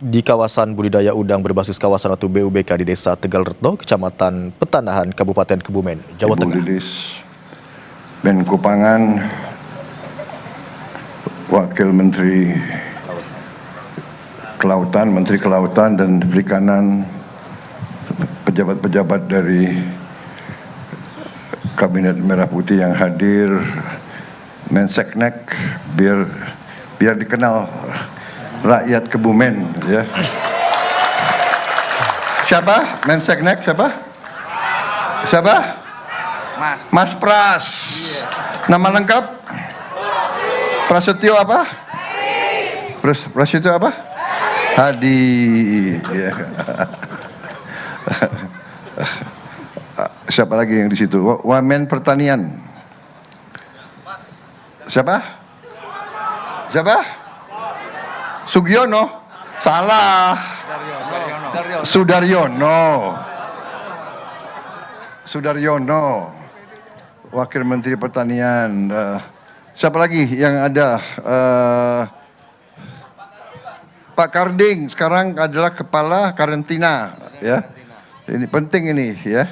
Di kawasan budidaya udang berbasis kawasan atau BUBK di Desa Tegalretno, Kecamatan Petanahan, Kabupaten Kebumen, Jawa Ibu Tengah. Lilis Menko Pangan, Wakil Menteri Kelautan, Menteri Kelautan dan Perikanan, pejabat-pejabat dari Kabinet Merah Putih yang hadir, Menseknek, biar dikenal rakyat Kebumen, ya. Siapa? Menseknek siapa? Siapa? Mas Pras. Nama lengkap? Prasetyo apa? Prasetyo apa? Hadi. Ya. Siapa lagi yang di situ? Wamen Pertanian. Siapa? Siapa? Sugiono? Salah. Sudaryono. Wakil Menteri Pertanian. Siapa lagi yang ada? Pak Karding sekarang adalah kepala karantina, ya. Ini penting ini, ya.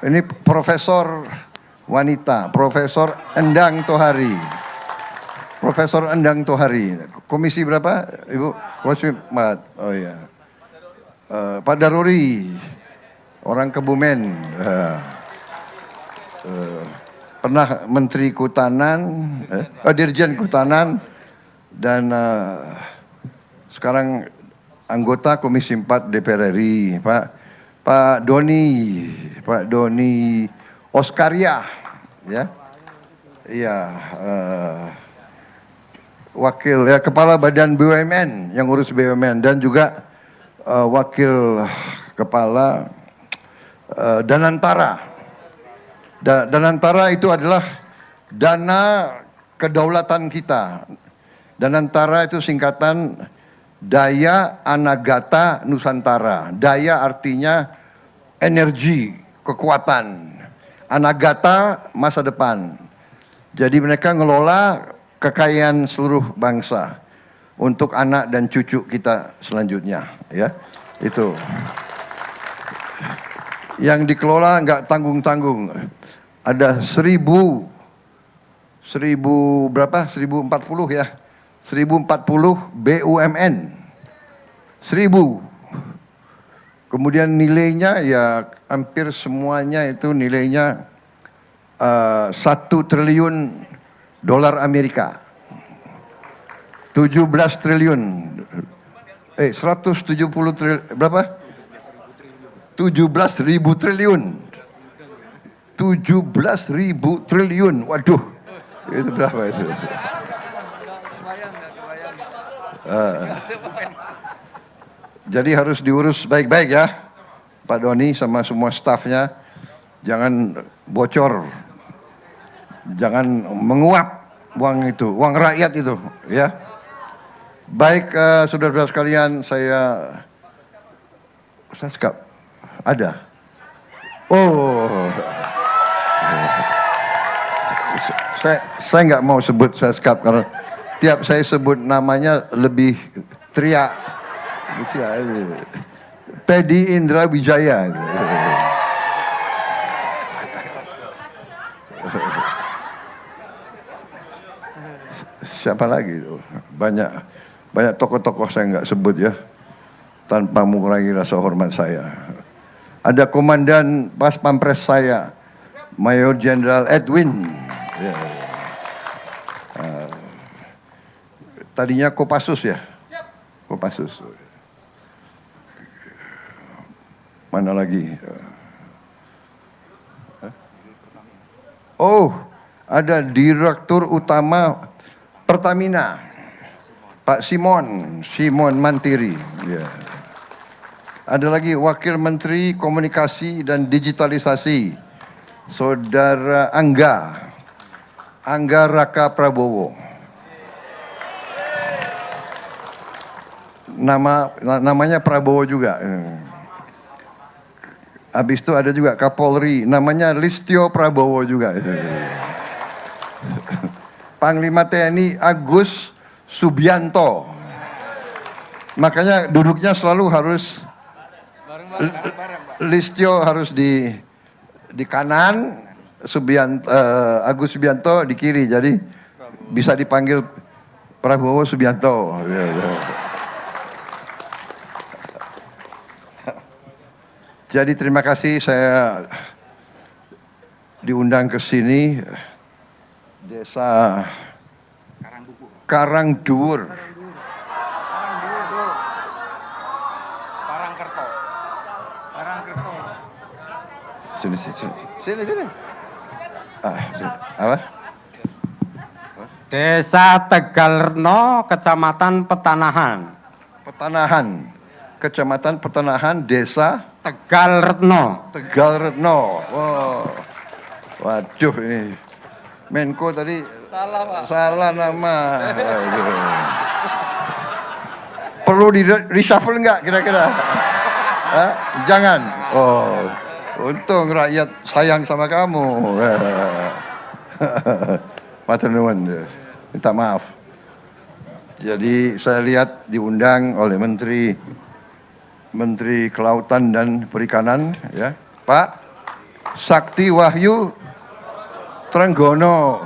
Ini Profesor wanita, Profesor Endang Tohari. Profesor Endang Tohari. Komisi berapa, Ibu? Komisi 4. Oh iya. Pak Daruri, orang Kebumen. Pernah Menteri Kehutanan, Dirjen Kehutanan, dan sekarang anggota Komisi 4 DPR RI, Pak Doni Oskaria, ya, iya, wakil, ya, kepala Badan BUMN yang urus BUMN, dan juga wakil kepala Danantara. Danantara itu adalah dana kedaulatan kita. Danantara itu singkatan Daya Anagata Nusantara. Daya artinya energi, kekuatan. Anagata masa depan. Jadi mereka ngelola kekayaan seluruh bangsa untuk anak dan cucu kita selanjutnya, ya. Itu. Yang dikelola nggak tanggung-tanggung. Ada 1040 ya. 1040 BUMN. 1000. Kemudian nilainya ya hampir semuanya itu nilainya 1 triliun dolar Amerika. 17 triliun. 170 triliun. Berapa? 17.000 triliun. 17.000 triliun. Waduh. Itu berapa itu? Jadi harus diurus baik-baik, ya, Pak Doni sama semua stafnya. Jangan bocor, jangan menguap uang itu, uang rakyat itu, ya. Baik, saudara-saudara sekalian, saya skap ada. Oh, saya nggak mau sebut saya skap karena tiap saya sebut namanya lebih teriak. Teddy Indra Wijaya. Siapa lagi tuh? Banyak tokoh-tokoh saya nggak sebut, ya, tanpa mengurangi rasa hormat saya. Ada Komandan Pas Pampres saya, Mayor Jenderal Edwin. Ya. Tadinya Kopassus, ya, Kopassus. Mana lagi? Oh, ada Direktur Utama Pertamina, Pak Simon Mantiri. Ya. Ada lagi Wakil Menteri Komunikasi dan Digitalisasi, Saudara Angga Raka Prabowo. Namanya Prabowo juga. Habis itu ada juga Kapolri, namanya Listio Prabowo juga. Panglima TNI Agus Subianto. Makanya duduknya selalu harus Listio harus di kanan, Agus Subianto di kiri. Jadi bisa dipanggil Prabowo Subianto. Jadi terima kasih saya diundang ke sini. Desa Karangduwur. Sini. Apa? Desa Tegalretno, Kecamatan Petanahan. Kecamatan Petanahan, Desa Tegalretno. Tegalretno. Wow. Waduh ini Menko tadi salah nama. Aduh. Perlu di reshuffle nggak kira-kira? Jangan. Oh, untung rakyat sayang sama kamu. Matur nuwun. Minta maaf. Jadi saya lihat diundang oleh Menteri Kelautan dan Perikanan, ya, Pak Sakti Wahyu Trenggono.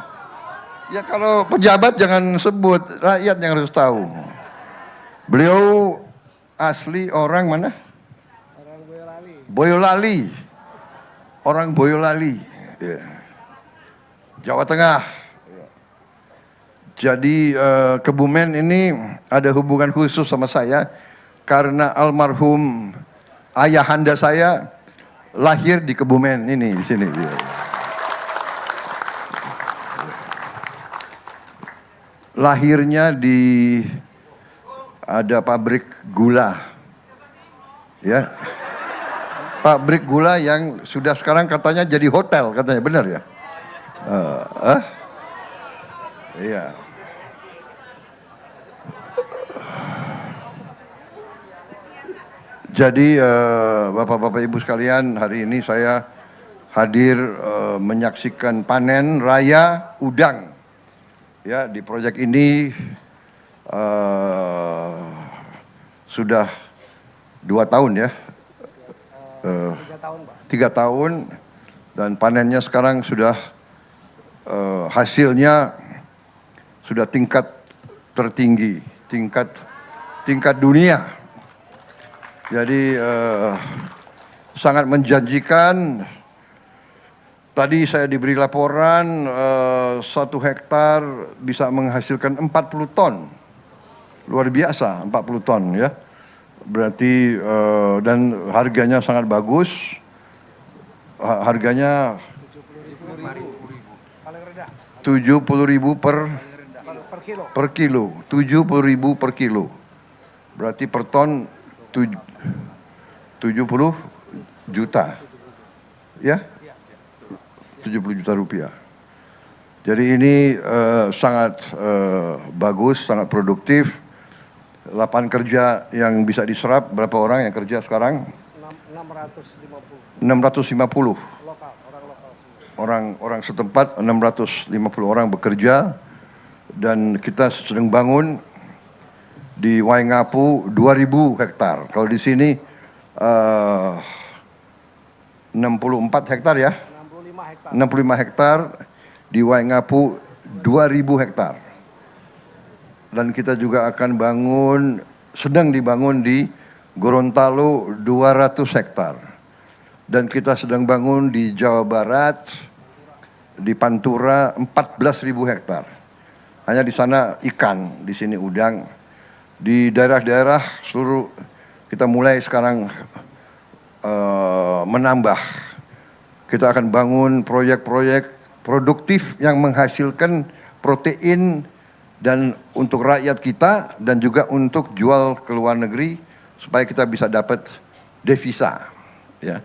Ya kalau pejabat jangan sebut, rakyat yang harus tahu. Beliau asli orang mana? Orang Boyolali. Orang Boyolali. Ya. Jawa Tengah. Jadi Kebumen ini ada hubungan khusus sama saya karena almarhum ayahanda saya lahir di Kebumen ini di sini. Lahirnya di ada pabrik gula, ya, pabrik gula yang sudah sekarang katanya jadi hotel, katanya, benar ya? Iya. Jadi Bapak-Bapak Ibu sekalian, hari ini saya hadir menyaksikan panen raya udang. Ya, di proyek ini sudah 2 tahun ya, 3 tahun, dan panennya sekarang sudah hasilnya sudah tingkat tertinggi, tingkat dunia. Jadi sangat menjanjikan. Tadi saya diberi laporan 1 hektar bisa menghasilkan 40 ton. Luar biasa, 40 ton ya. Berarti dan harganya sangat bagus. Harganya 70.000 per kilo. 70.000 per kilo. Berarti per ton 70 juta. Ya? 70 juta rupiah. Jadi ini sangat bagus, sangat produktif. Lapangan kerja yang bisa diserap, berapa orang yang kerja sekarang? 650. Orang setempat 650 orang bekerja, dan kita sedang bangun di Waingapu 2000 hektar. Kalau di sini 64 hektar ya. 65 hektar, di Waingapu 2000 hektar. Dan kita juga akan sedang dibangun di Gorontalo 200 hektar. Dan kita sedang bangun di Jawa Barat, di Pantura 14.000 hektar. Hanya di sana ikan, di sini udang. Di daerah-daerah seluruh kita mulai sekarang menambah. Kita akan bangun proyek-proyek produktif yang menghasilkan protein dan untuk rakyat kita dan juga untuk jual ke luar negeri supaya kita bisa dapat devisa. Ya,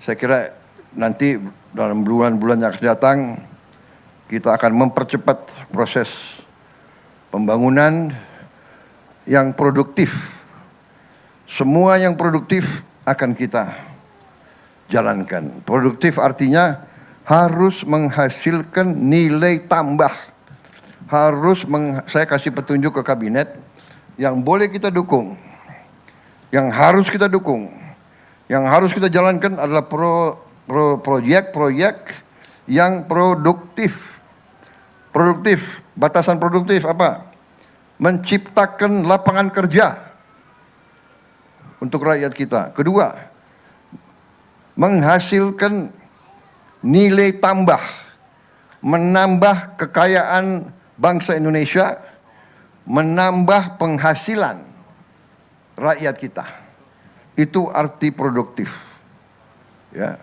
saya kira nanti dalam bulan-bulan yang akan datang kita akan mempercepat proses pembangunan yang produktif. Semua yang produktif akan kita jalankan. Produktif artinya harus menghasilkan nilai tambah. saya kasih petunjuk ke kabinet yang boleh kita dukung, yang harus kita dukung, yang harus kita jalankan adalah proyek-proyek yang produktif. Produktif, batasan produktif apa? Menciptakan lapangan kerja untuk rakyat kita. Kedua, menghasilkan nilai tambah, menambah kekayaan bangsa Indonesia, menambah penghasilan rakyat kita. Itu arti produktif. Ya.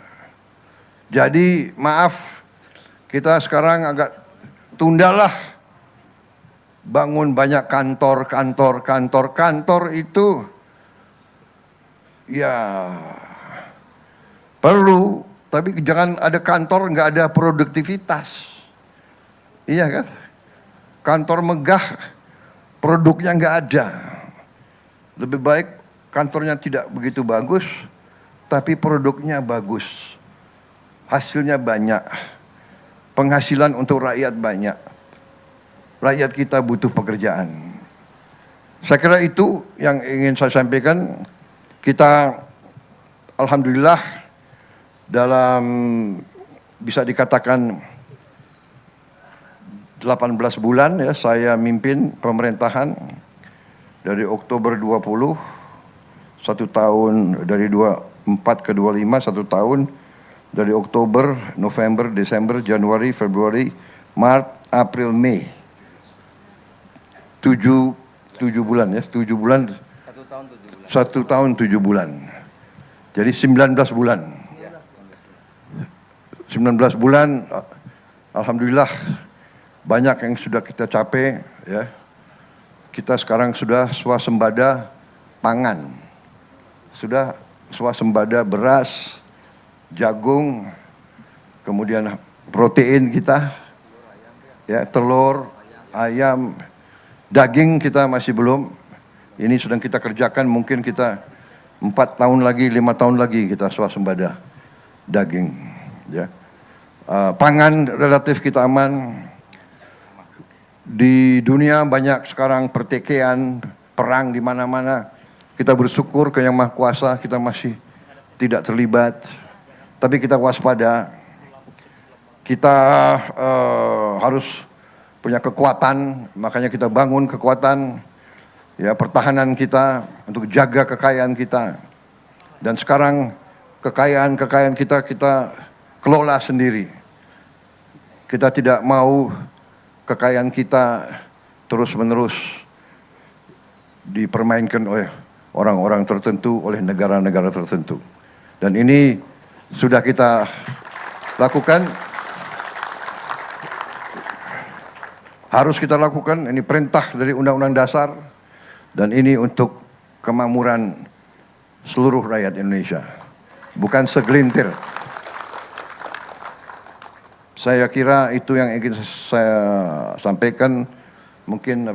Jadi maaf, kita sekarang agak tundalah bangun banyak kantor itu ya perlu, tapi jangan ada kantor nggak ada produktivitas. Iya kan? Kantor megah, produknya nggak ada. Lebih baik kantornya tidak begitu bagus, tapi produknya bagus. Hasilnya banyak. Penghasilan untuk rakyat banyak. Rakyat kita butuh pekerjaan. Saya kira itu yang ingin saya sampaikan. Kita alhamdulillah dalam bisa dikatakan 18 bulan ya saya mimpin pemerintahan dari Oktober 20, 1 tahun dari 24 ke 25, 1 tahun dari Oktober, November, Desember, Januari, Februari, Maret, April, Mei. 7 bulan ya, 7 bulan. 1 tahun 7 bulan. Jadi 19 bulan. 19 bulan, alhamdulillah banyak yang sudah kita capai ya. Kita sekarang sudah swasembada pangan. Sudah swasembada beras, jagung, kemudian protein kita, ya telur, ayam, daging kita masih belum. Ini sedang kita kerjakan, mungkin kita 4 tahun lagi, 5 tahun lagi kita swasembada daging. Ya, pangan relatif kita aman. Di dunia banyak sekarang pertikaian, perang di mana-mana. Kita bersyukur ke Yang Maha Kuasa kita masih tidak terlibat. Tapi kita waspada, kita harus punya kekuatan, makanya kita bangun kekuatan, ya pertahanan kita untuk jaga kekayaan kita. Dan sekarang kekayaan kita kelola sendiri. Kita tidak mau kekayaan kita terus-menerus dipermainkan oleh orang-orang tertentu, oleh negara-negara tertentu. Dan ini sudah kita lakukan, harus kita lakukan, ini perintah dari Undang-Undang Dasar, dan ini untuk kemakmuran seluruh rakyat Indonesia, bukan segelintir. Saya kira itu yang ingin saya sampaikan, mungkin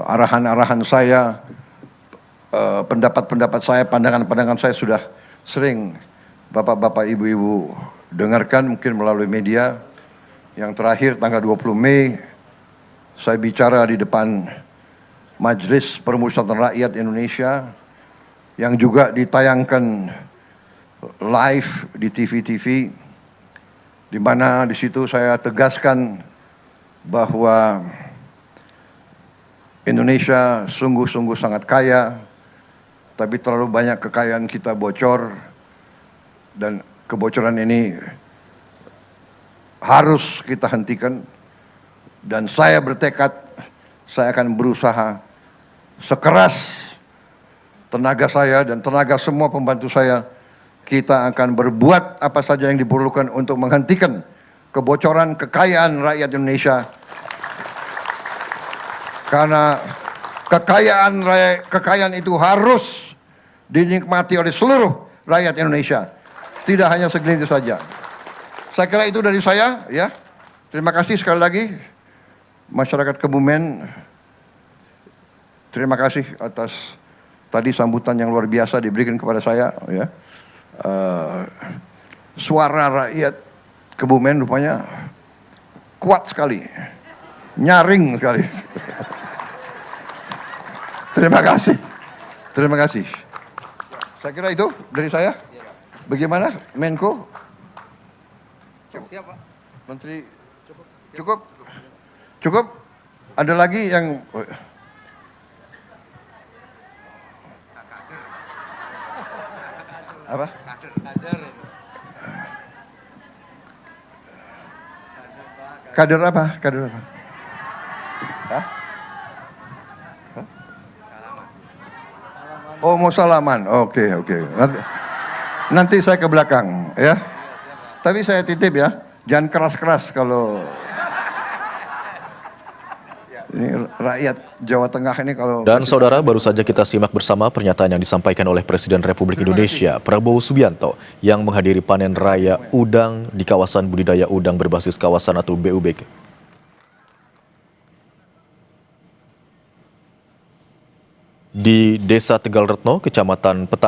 arahan-arahan saya, pendapat-pendapat saya, pandangan-pandangan saya sudah sering Bapak-bapak, Ibu-ibu dengarkan mungkin melalui media. Yang terakhir tanggal 20 Mei saya bicara di depan Majelis Permusyawaratan Rakyat Indonesia yang juga ditayangkan live di TV-TV, di mana di situ saya tegaskan bahwa Indonesia sungguh-sungguh sangat kaya, tapi terlalu banyak kekayaan kita bocor, dan kebocoran ini harus kita hentikan. Dan saya bertekad, saya akan berusaha sekeras tenaga saya dan tenaga semua pembantu saya. Kita akan berbuat apa saja yang diperlukan untuk menghentikan kebocoran kekayaan rakyat Indonesia. Karena kekayaan itu harus dinikmati oleh seluruh rakyat Indonesia, tidak hanya segelintir saja. Saya kira itu dari saya, ya. Terima kasih sekali lagi masyarakat Kebumen. Terima kasih atas tadi sambutan yang luar biasa diberikan kepada saya, ya. Suara rakyat Kebumen rupanya kuat sekali. Nyaring sekali. Terima kasih. Terima kasih. Saya kira itu dari saya. Bagaimana Menko? Siap, Pak. Menteri cukup? Cukup? Ada lagi yang apa? Kader apa? Kader apa? Hah? Hah? Oh, mau salaman. Oke. Nanti saya ke belakang, ya. Tapi saya titip ya, jangan keras-keras kalau ini rakyat Jawa Tengah ini kalau. Dan saudara, baru saja kita simak bersama pernyataan yang disampaikan oleh Presiden Republik Indonesia Prabowo Subianto yang menghadiri panen raya udang di kawasan budidaya udang berbasis kawasan atau BUBK. Di Desa Tegal Retno, Kecamatan Petan